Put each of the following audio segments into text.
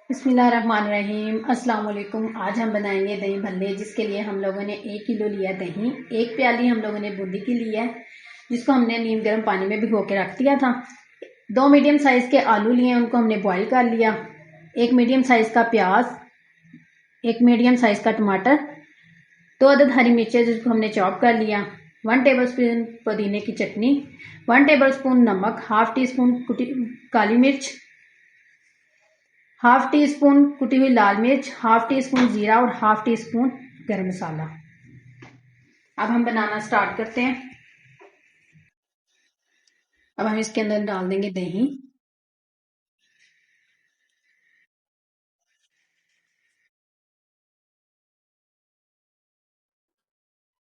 बिस्मिल्लाहिर्रहमानिर्रहीम। अस्सलाम वालेकुम। आज हम बनाएंगे दही भल्ले, जिसके लिए हम लोगों ने 1 किलो लिया दही। 1 प्याली हम लोगों ने बूंदी की ली है, जिसको हमने नीम गर्म पानी में भिगो के रख दिया था। 2 मीडियम साइज के आलू लिए, उनको हमने बॉईल कर लिया। 1 मीडियम साइज का प्याज, 1 मीडियम साइज का टमाटर, 2 अदद हरी मिर्चें जिसको हमने चॉप कर लिया। 1 टेबल स्पून पुदीने की चटनी, 1 टेबल स्पून नमक, हाफ टी स्पून काली मिर्च, हाफ टी स्पून कुटी हुई लाल मिर्च, हाफ टी स्पून जीरा और हाफ टी स्पून गरम मसाला। अब हम बनाना स्टार्ट करते हैं। अब हम इसके अंदर डाल देंगे दही।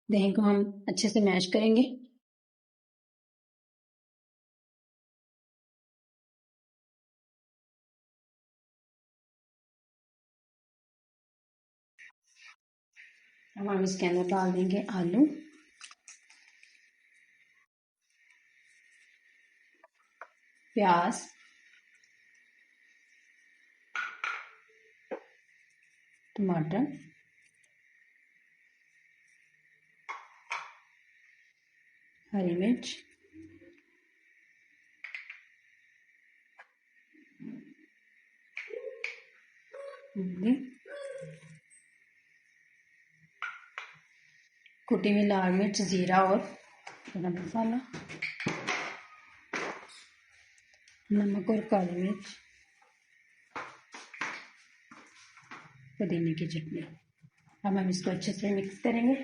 दही को हम अच्छे से मैश करेंगे। अब हम इसके अंदर डाल देंगे आलू, प्याज, टमाटर, हरी मिर्च, कुटी हुई लाल मिर्च, जीरा और गरम मसाला, नमक और काली मिर्च, पुदीने की चटनी। अब हम इसको अच्छे से मिक्स करेंगे।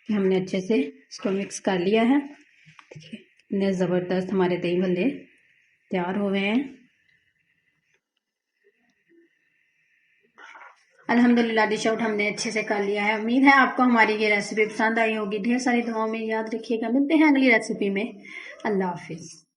हमने अच्छे से इसको मिक्स कर लिया है। देखिए इतने ज़बरदस्त हमारे दही भल्ले तैयार हो गए हैं। अल्हम्दुलिल्लाह डिश आउट हमने अच्छे से कर लिया है। उम्मीद है आपको हमारी ये रेसिपी पसंद आई होगी। ढेर सारी दुआओं में याद रखिएगा। मिलते हैं अगली रेसिपी में। अल्लाह हाफिज़।